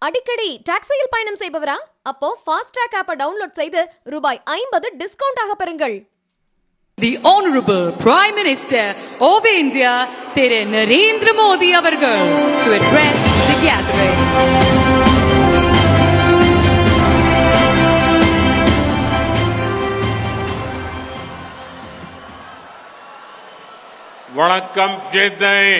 அடிக்கடி டாக்ஸியில் பயணம் செய்பவரா? அப்போ ஃபாஸ்ட் ட்ராக் ஆப்பை டவுன்லோட் செய்து ரூபாய் 50 டிஸ்கவுண்ட் ஆக பெறுங்கள். The Honorable Prime Minister of India, Thiru Narendra Modi avargal, to address the gathering. वणक्कम चेन्नई.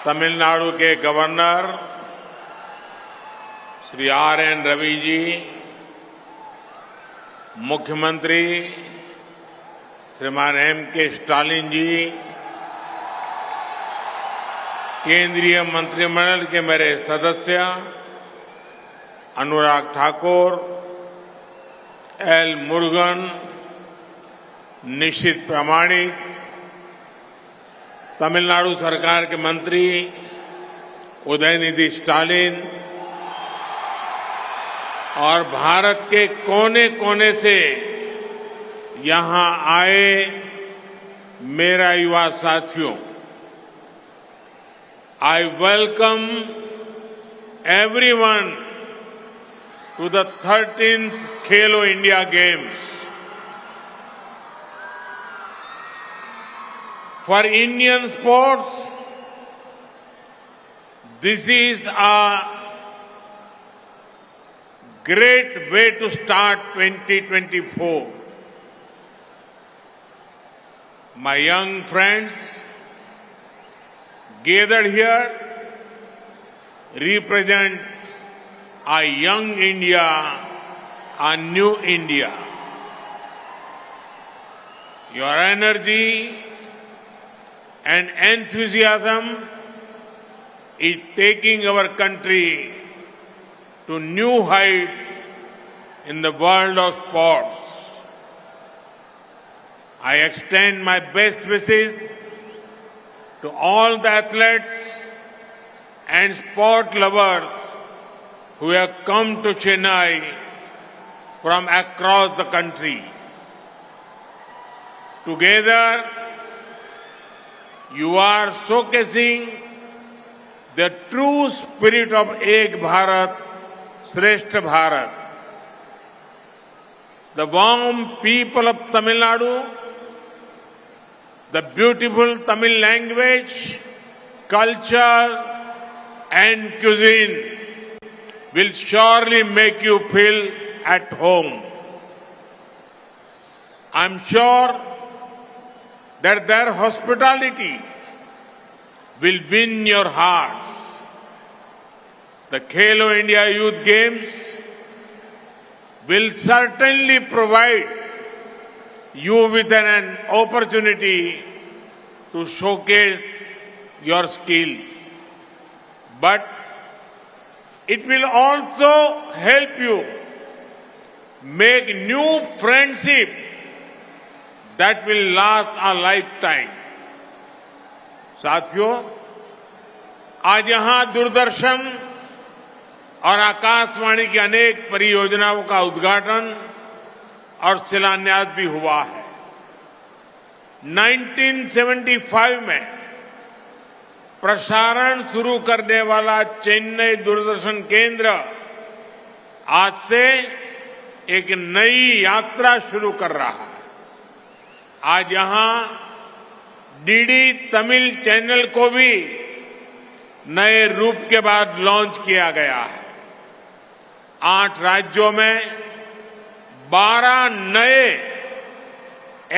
तमिलनाडु के गवर्नर श्री R.N. रवि जी, मुख्यमंत्री श्रीमान M.K. स्टालिन जी, केंद्रीय मंत्रिमंडल के मेरे सदस्य अनुराग ठाकुर, L. मुरुगन, निशित प्रामाणिक, तमिलनाडु सरकार के मंत्री उदयनिधि स्टालिन और भारत के कोने कोने से यहां आए मेरा युवा साथियों, I welcome everyone to the 13th Khelo India Games. For Indian sports, this is a great way to start 2024. My young friends gathered here represent a young India, a new India. Your energy and enthusiasm is taking our country to new heights in the world of sports. I extend my best wishes to all the athletes and sport lovers who have come to Chennai from across the country. Together, you are showcasing the true spirit of Ek Bharat, Shrestha Bharat. The warm people of Tamil Nadu, the beautiful Tamil language, culture and cuisine will surely make you feel at home. I'm sure that their hospitality will win your hearts. The Khelo India Youth Games will certainly provide you with an opportunity to showcase your skills. But it will also help you make new friendship that will last a lifetime. साथियों, आज यहां दूरदर्शन और आकाशवाणी की अनेक परियोजनाओं का उद्घाटन और शिलान्यास भी हुआ है। 1975 में प्रसारण शुरू करने वाला चेन्नई दूरदर्शन केंद्र आज से एक नई यात्रा शुरू कर रहा है। आज यहां डीडी तमिल चैनल को भी नए रूप के बाद लॉन्च किया गया है। 8 राज्यों में 12 नए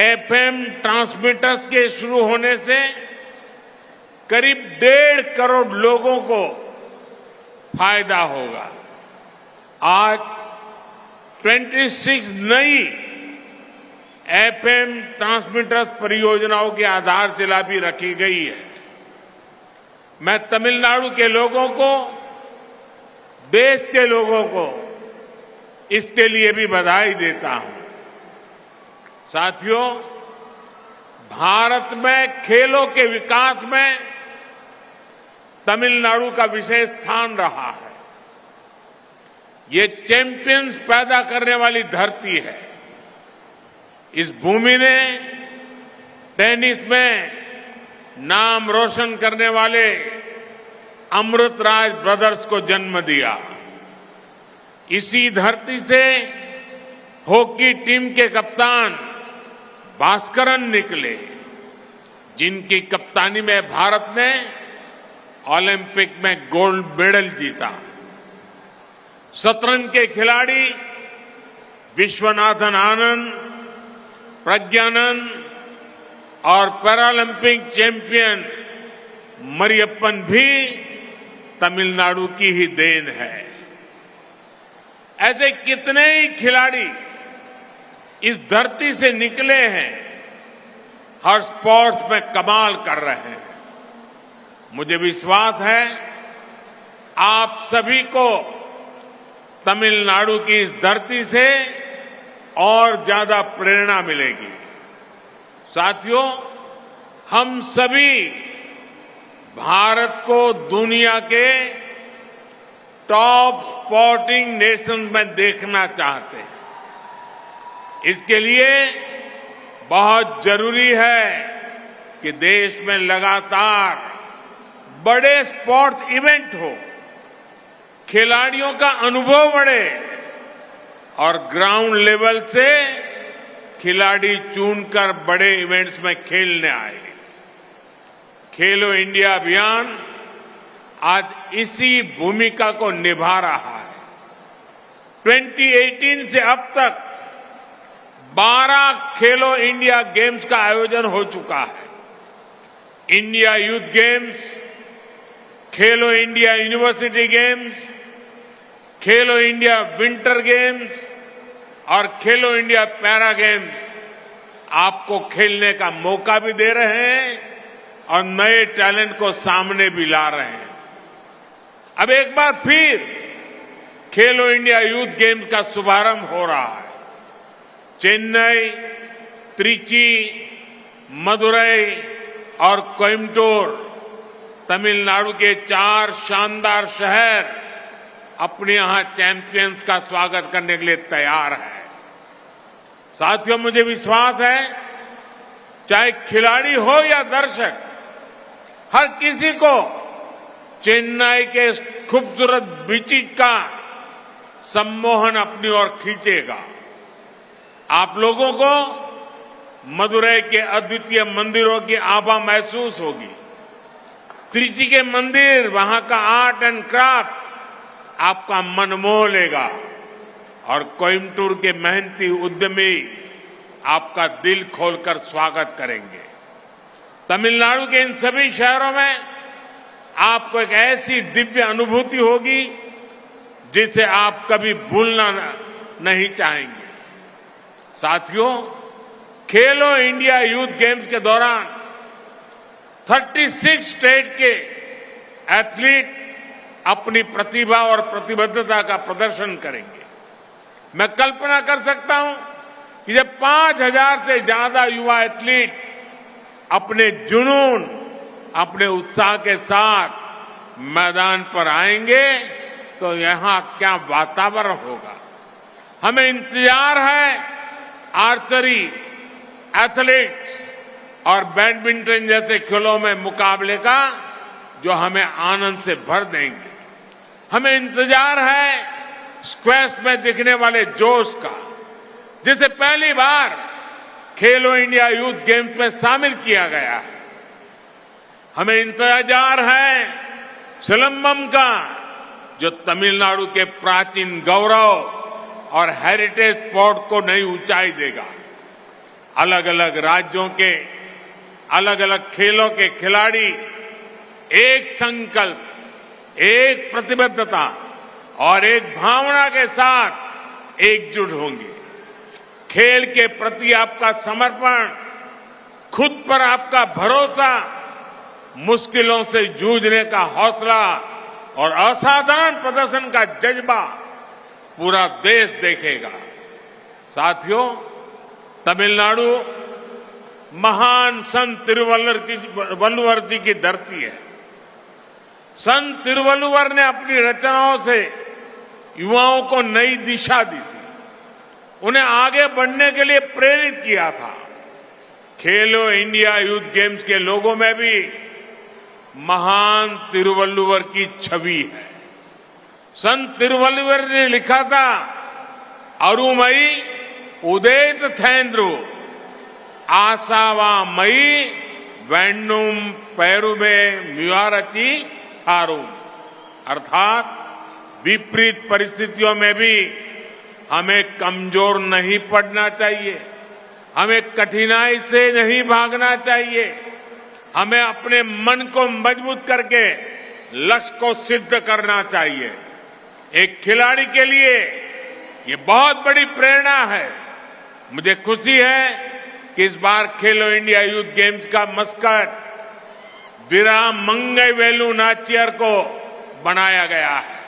FM ट्रांसमीटर्स के शुरू होने से करीब 1.5 करोड़ लोगों को फायदा होगा। आज 26 नई FM ट्रांसमीटर्स परियोजनाओं की आधारशिला भी रखी गई है। मैं तमिलनाडु के लोगों को, देश के लोगों को इसके लिए भी बधाई देता हूं। साथियों, भारत में खेलों के विकास में तमिलनाडु का विशेष स्थान रहा है। ये चैंपियंस पैदा करने वाली धरती है। इस भूमि ने टेनिस में नाम रोशन करने वाले अमृतराज ब्रदर्स को जन्म दिया। इसी धरती से हॉकी टीम के कप्तान भास्करन निकले, जिनकी कप्तानी में भारत ने ओलंपिक में गोल्ड मेडल जीता। शतरंज के खिलाड़ी विश्वनाथन आनंद, प्रज्ञानंद और पैरालंपिक चैंपियन मरियप्पन भी तमिलनाडु की ही देन है। ऐसे कितने ही खिलाड़ी इस धरती से निकले हैं, हर स्पोर्ट्स में कमाल कर रहे हैं। मुझे विश्वास है आप सभी को तमिलनाडु की इस धरती से और ज्यादा प्रेरणा मिलेगी। साथियों, हम सभी भारत को दुनिया के टॉप स्पोर्टिंग नेशंस में देखना चाहते हैं। इसके लिए बहुत जरूरी है कि देश में लगातार बड़े स्पोर्ट्स इवेंट हो, खिलाड़ियों का अनुभव बढ़े और ग्राउंड लेवल से खिलाड़ी चुनकर बड़े इवेंट्स में खेलने आए। खेलो इंडिया अभियान आज इसी भूमिका को निभा रहा है। 2018 से अब तक 12 खेलो इंडिया गेम्स का आयोजन हो चुका है। इंडिया यूथ गेम्स, खेलो इंडिया यूनिवर्सिटी गेम्स, खेलो इंडिया विंटर गेम्स और खेलो इंडिया पैरा गेम्स आपको खेलने का मौका भी दे रहे हैं और नए टैलेंट को सामने भी ला रहे हैं। अब एक बार फिर खेलो इंडिया यूथ गेम्स का शुभारंभ हो रहा है। चेन्नई, त्रिची, मदुरई और कोयम्बटूर तमिलनाडु के 4 शानदार शहर अपने यहां चैंपियंस का स्वागत करने के लिए तैयार है। साथियों, मुझे विश्वास है चाहे खिलाड़ी हो या दर्शक, हर किसी को चेन्नई के खूबसूरत बीचेज का सम्मोहन अपनी ओर खींचेगा। आप लोगों को मदुरई के अद्वितीय मंदिरों की आभा महसूस होगी। त्रिची के मंदिर, वहां का आर्ट एंड क्राफ्ट आपका मन मोह लेगा और कोयम्बटूर के मेहनती उद्यमी आपका दिल खोलकर स्वागत करेंगे। तमिलनाडु के इन सभी शहरों में आपको एक ऐसी दिव्य अनुभूति होगी जिसे आप कभी भूलना नहीं चाहेंगे। साथियों, खेलो इंडिया यूथ गेम्स के दौरान 36 स्टेट के एथलीट अपनी प्रतिभा और प्रतिबद्धता का प्रदर्शन करेंगे। मैं कल्पना कर सकता हूं कि जब 5000 से ज्यादा युवा एथलीट अपने जुनून, अपने उत्साह के साथ मैदान पर आएंगे तो यहां क्या वातावरण होगा। हमें इंतजार है आर्चरी, एथलेटिक्स और बैडमिंटन जैसे खेलों में मुकाबले का, जो हमें आनंद से भर देंगे। हमें इंतजार है स्क्वैश में दिखने वाले जोश का, जिसे पहली बार खेलो इंडिया यूथ गेम्स में शामिल किया गया है। हमें इंतजार है सिलंबम का, जो तमिलनाडु के प्राचीन गौरव और हेरिटेज स्पोर्ट को नई ऊंचाई देगा। अलग अलग राज्यों के अलग अलग खेलों के खिलाड़ी एक संकल्प, एक प्रतिबद्धता और एक भावना के साथ एकजुट होंगे। खेल के प्रति आपका समर्पण, खुद पर आपका भरोसा, मुश्किलों से जूझने का हौसला और असाधारण प्रदर्शन का जज्बा पूरा देश देखेगा। साथियों, तमिलनाडु महान संत तिरुवल्लुवर जी की धरती है। संत तिरुवल्लुवर ने अपनी रचनाओं से युवाओं को नई दिशा दी थी, उन्हें आगे बढ़ने के लिए प्रेरित किया था। खेलो इंडिया यूथ गेम्स के लोगों में भी महान तिरुवल्लुवर की छवि है। संत तिरुवल्लुवर ने लिखा था, अरुमई उदेत थेंद्रु आसावा मई वैंडुम पैरुबे म्युआरची थारुम, अर्थात विपरीत परिस्थितियों में भी हमें कमजोर नहीं पड़ना चाहिए, हमें कठिनाई से नहीं भागना चाहिए, हमें अपने मन को मजबूत करके लक्ष्य को सिद्ध करना चाहिए। एक खिलाड़ी के लिए ये बहुत बड़ी प्रेरणा है। मुझे खुशी है कि इस बार खेलो इंडिया यूथ गेम्स का मस्कट वीरामंगई वेलु नाचियर को बनाया गया है।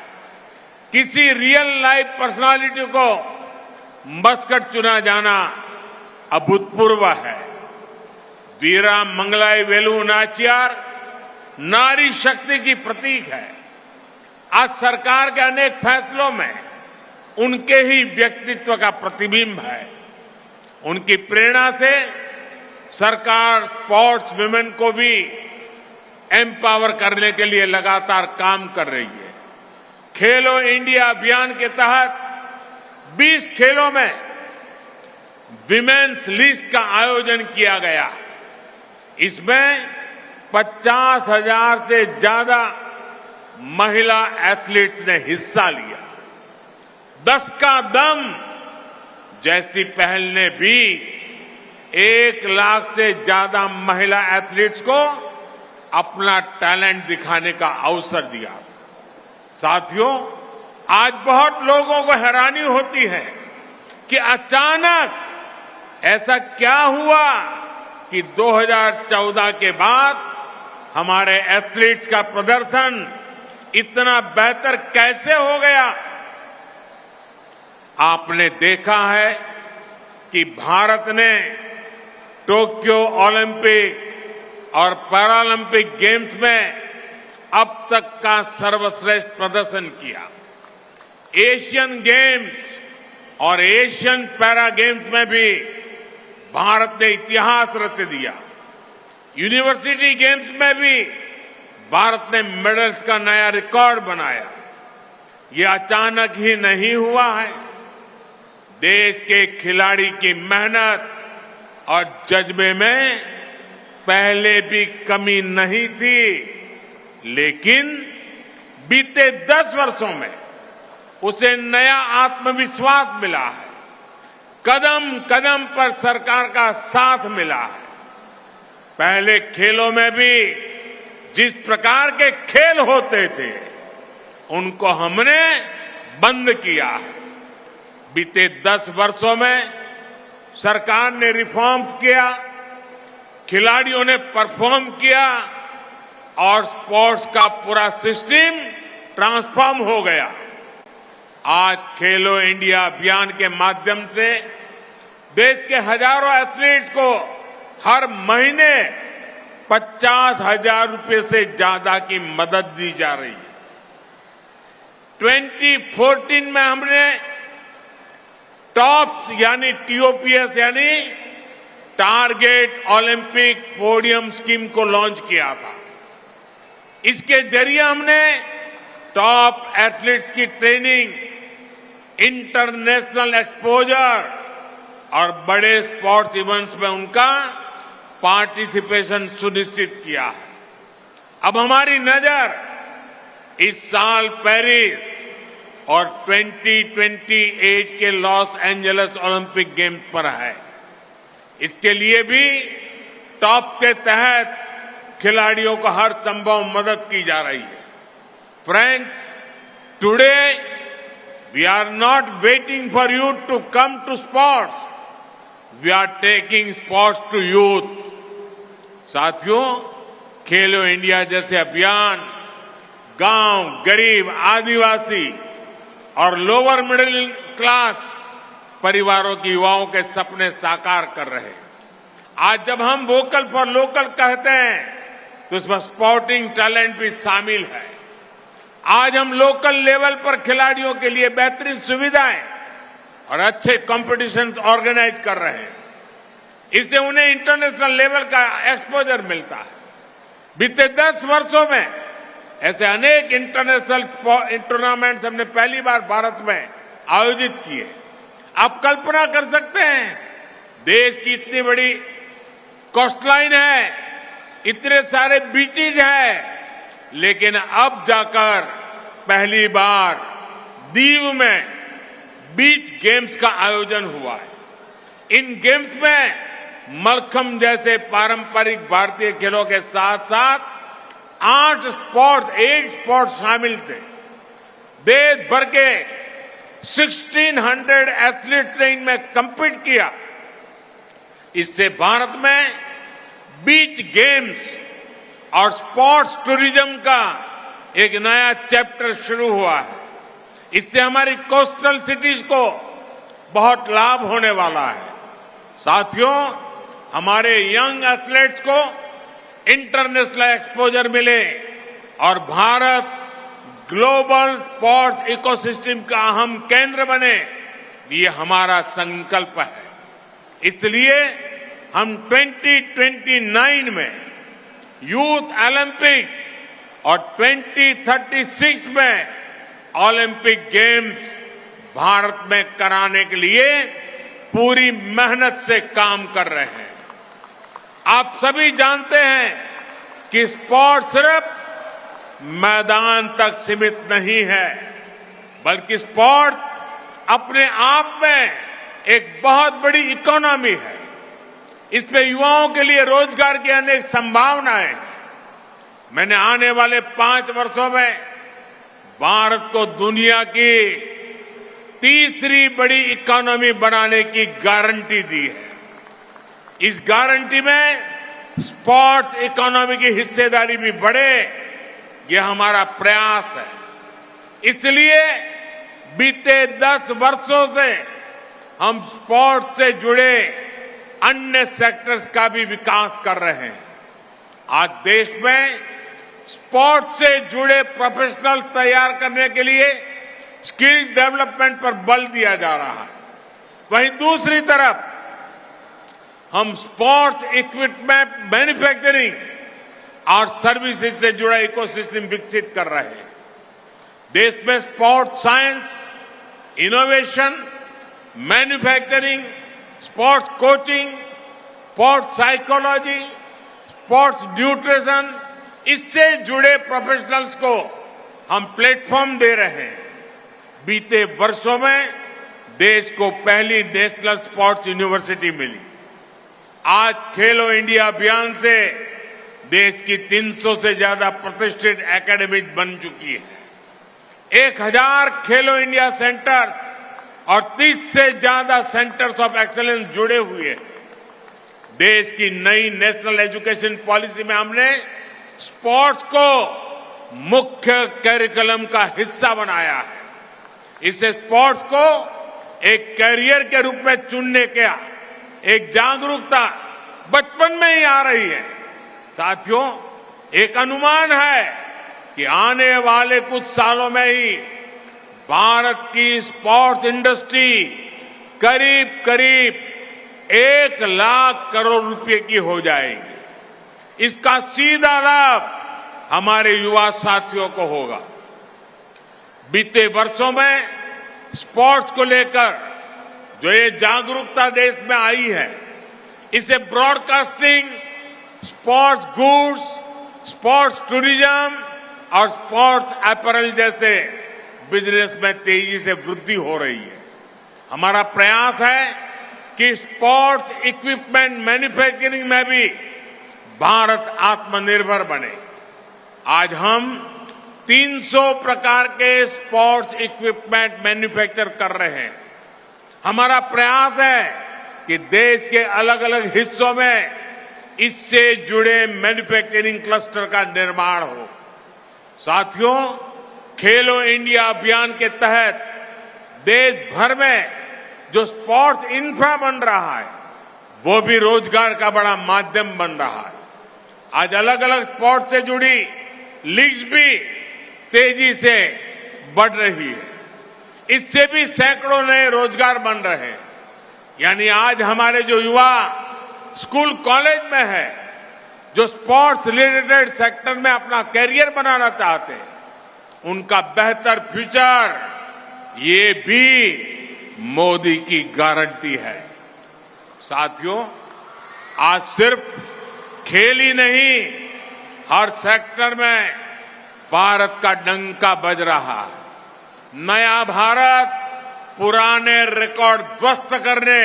किसी रियल लाइफ पर्सनालिटी को मस्कट चुना जाना अभूतपूर्व है। वीरामंगलाई वेलु नाचियार नारी शक्ति की प्रतीक है। आज सरकार के अनेक फैसलों में उनके ही व्यक्तित्व का प्रतिबिंब है। उनकी प्रेरणा से सरकार स्पोर्ट्स विमेन को भी एम्पावर करने के लिए लगातार काम कर रही है। खेलो इंडिया अभियान के तहत 20 खेलों में विमेन्स लिस्ट का आयोजन किया गया। इसमें 50,000 से ज्यादा महिला एथलीट्स ने हिस्सा लिया। 10 का दम जैसी पहल ने भी 1 लाख से ज्यादा महिला एथलीट्स को अपना टैलेंट दिखाने का अवसर दिया। साथियों, आज बहुत लोगों को हैरानी होती है कि अचानक ऐसा क्या हुआ कि 2014 के बाद हमारे एथलीट्स का प्रदर्शन इतना बेहतर कैसे हो गया। आपने देखा है कि भारत ने टोक्यो ओलंपिक और पैरालंपिक गेम्स में अब तक का सर्वश्रेष्ठ प्रदर्शन किया। एशियन गेम्स और एशियन पैरा गेम्स में भी भारत ने इतिहास रच दिया। यूनिवर्सिटी गेम्स में भी भारत ने मेडल्स का नया रिकॉर्ड बनाया। ये अचानक ही नहीं हुआ है। देश के खिलाड़ी की मेहनत और जज्बे में पहले भी कमी नहीं थी, लेकिन बीते 10 वर्षों में उसे नया आत्मविश्वास मिला है। कदम कदम पर सरकार का साथ मिला है। पहले खेलों में भी जिस प्रकार के खेल होते थे उनको हमने बंद किया है। बीते 10 वर्षों में सरकार ने रिफॉर्म्स किया, खिलाड़ियों ने परफॉर्म किया और स्पोर्ट्स का पूरा सिस्टम ट्रांसफॉर्म हो गया। आज खेलो इंडिया अभियान के माध्यम से देश के हजारों एथलीट्स को हर महीने 50,000 रुपए से ज्यादा की मदद दी जा रही है। 2014 में हमने टॉप्स यानी TOPS यानी टारगेट ओलंपिक पोडियम स्कीम को लॉन्च किया था। इसके जरिए हमने टॉप एथलीट्स की ट्रेनिंग, इंटरनेशनल एक्सपोजर और बड़े स्पोर्ट्स इवेंट्स में उनका पार्टिसिपेशन सुनिश्चित किया है। अब हमारी नजर इस साल पेरिस और 2028 के लॉस एंजलिस ओलंपिक गेम्स पर है। इसके लिए भी टॉप के तहत खिलाड़ियों को हर संभव मदद की जा रही है। Friends, today we are not waiting for you to come to sports, we are taking sports to youth. साथियों, खेलो इंडिया जैसे अभियान गांव, गरीब, आदिवासी और लोअर मिडिल क्लास परिवारों के युवाओं के सपने साकार कर रहे हैं। आज जब हम वोकल फॉर लोकल कहते हैं तो इसमें स्पोर्टिंग टैलेंट भी शामिल है। आज हम लोकल लेवल पर खिलाड़ियों के लिए बेहतरीन सुविधाएं और अच्छे कॉम्पिटिशन्स ऑर्गेनाइज कर रहे हैं। इससे उन्हें इंटरनेशनल लेवल का एक्सपोजर मिलता है। बीते 10 वर्षों में ऐसे अनेक इंटरनेशनल टूर्नामेंट्स हमने पहली बार भारत में आयोजित किए। आप कल्पना कर सकते हैं, देश की इतनी बड़ी कोस्टलाइन है, इतने सारे बीचेज हैं, लेकिन अब जाकर पहली बार दीव में बीच गेम्स का आयोजन हुआ है। इन गेम्स में मलखम्ब जैसे पारंपरिक भारतीय खेलों के साथ साथ 8 स्पोर्ट्स शामिल थे। देश भर के 1600 एथलीट्स ने इनमें कम्पीट किया। इससे भारत में बीच गेम्स और स्पोर्ट्स टूरिज्म का एक नया चैप्टर शुरू हुआ है। इससे हमारी कोस्टल सिटीज को बहुत लाभ होने वाला है। साथियों, हमारे यंग एथलीट्स को इंटरनेशनल एक्सपोजर मिले और भारत ग्लोबल स्पोर्ट्स इकोसिस्टम का अहम केंद्र बने, ये हमारा संकल्प है। इसलिए हम 2029 में यूथ ओलंपिक्स और 2036 में ओलंपिक गेम्स भारत में कराने के लिए पूरी मेहनत से काम कर रहे हैं। आप सभी जानते हैं कि स्पोर्ट सिर्फ मैदान तक सीमित नहीं है, बल्कि स्पोर्ट अपने आप में एक बहुत बड़ी इकोनॉमी है। इसमें युवाओं के लिए रोजगार की अनेक संभावनाएं हैं। मैंने आने वाले 5 वर्षों में भारत को दुनिया की तीसरी बड़ी इकोनॉमी बनाने की गारंटी दी है। इस गारंटी में स्पोर्ट्स इकोनॉमी की हिस्सेदारी भी बढ़े, यह हमारा प्रयास है। इसलिए बीते 10 वर्षों से हम स्पोर्ट्स से जुड़े अन्य सेक्टर्स का भी विकास कर रहे हैं। आज देश में स्पोर्ट्स से जुड़े प्रोफेशनल तैयार करने के लिए स्किल डेवलपमेंट पर बल दिया जा रहा है। वहीं दूसरी तरफ हम स्पोर्ट्स इक्विपमेंट मैन्युफैक्चरिंग और सर्विसेज से जुड़ा इकोसिस्टम विकसित कर रहे हैं। देश में sports science, innovation, manufacturing, sports coaching, sports psychology, sports nutrition, इससे जुड़े प्रोफेशनल्स को हम प्लेटफॉर्म दे रहे हैं। बीते वर्षों में देश को पहली नेशनल स्पोर्ट्स यूनिवर्सिटी मिली। आज खेलो इंडिया अभियान से देश की 300 से ज्यादा प्रतिष्ठित एकेडमी बन चुकी है। 1000 खेलो इंडिया सेंटर और 30 से ज्यादा सेंटर्स ऑफ एक्सीलेंस जुड़े हुए हैं। देश की नई नेशनल एजुकेशन पॉलिसी में हमने स्पोर्ट्स को मुख्य करिकुलम का हिस्सा बनाया है। इससे स्पोर्ट्स को एक कैरियर के रूप में चुनने का एक जागरूकता बचपन में ही आ रही है। साथियों, एक अनुमान है कि आने वाले कुछ सालों में ही भारत की स्पोर्ट्स इंडस्ट्री करीब करीब 1 लाख करोड़ रुपए की हो जाएगी। इसका सीधा लाभ हमारे युवा साथियों को होगा। बीते वर्षों में स्पोर्ट्स को लेकर जो ये जागरूकता देश में आई है, इसे broadcasting, sports goods, sports tourism और स्पोर्ट्स अपैरल जैसे बिजनेस में तेजी से वृद्धि हो रही है। हमारा प्रयास है कि स्पोर्ट्स इक्विपमेंट मैन्युफैक्चरिंग में भी भारत आत्मनिर्भर बने। आज हम 300 प्रकार के स्पोर्ट्स इक्विपमेंट मैन्युफैक्चर कर रहे हैं। हमारा प्रयास है कि देश के अलग अलग हिस्सों में इससे जुड़े मैन्युफैक्चरिंग क्लस्टर का निर्माण हो। साथियों, खेलो इंडिया अभियान के तहत देश भर में जो स्पोर्ट्स इंफ्रा बन रहा है, वो भी रोजगार का बड़ा माध्यम बन रहा है। आज अलग अलग स्पोर्ट्स से जुड़ी लीग्स भी तेजी से बढ़ रही है। इससे भी सैकड़ों नए रोजगार बन रहे हैं। यानी आज हमारे जो युवा स्कूल कॉलेज में है, जो स्पोर्ट्स रिलेटेड सेक्टर में अपना कैरियर बनाना चाहते हैं, उनका बेहतर फ्यूचर, ये भी मोदी की गारंटी है। साथियों, आज सिर्फ खेल ही नहीं, हर सेक्टर में भारत का डंका बज रहा है। नया भारत पुराने रिकॉर्ड ध्वस्त करने,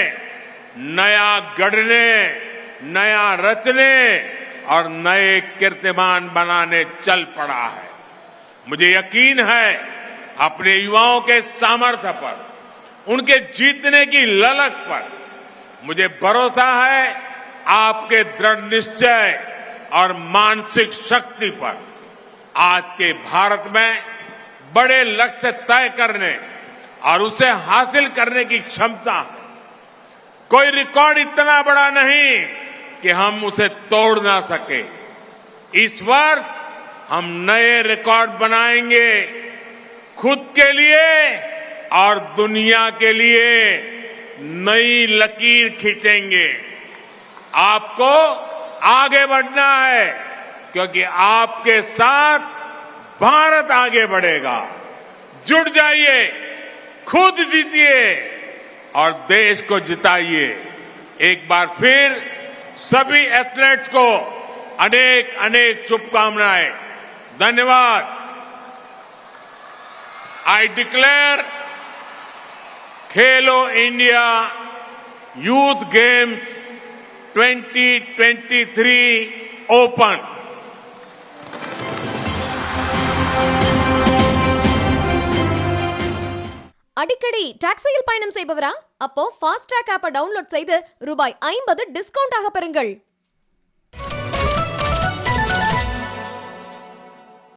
नया गढ़ने, नया रचने और नए कीर्तिमान बनाने चल पड़ा है। मुझे यकीन है अपने युवाओं के सामर्थ्य पर, उनके जीतने की ललक पर, मुझे भरोसा है आपके दृढ़ निश्चय और मानसिक शक्ति पर। आज के भारत में बड़े लक्ष्य तय करने और उसे हासिल करने की क्षमता है। कोई रिकॉर्ड इतना बड़ा नहीं कि हम उसे तोड़ ना सके। इस वर्ष हम नए रिकॉर्ड बनाएंगे, खुद के लिए और दुनिया के लिए नई लकीर खींचेंगे। आपको आगे बढ़ना है, क्योंकि आपके साथ भारत आगे बढ़ेगा। जुट जाइए, खुद जीतिए और देश को जिताइए। एक बार फिर सभी एथलीट्स को अनेक अनेक शुभकामनाएं। धन्यवाद। I declare Khelo India youth games 2023 open. அடிக்கடி டாக்ஸியில் பயணம் செய்பவரா? அப்போ ஃபாஸ்ட் ட்ராக் ஆப்பை டவுன்லோட் செய்து ரூபாய் 50 டிஸ்கவுண்ட் ஆக பெறுங்கள்.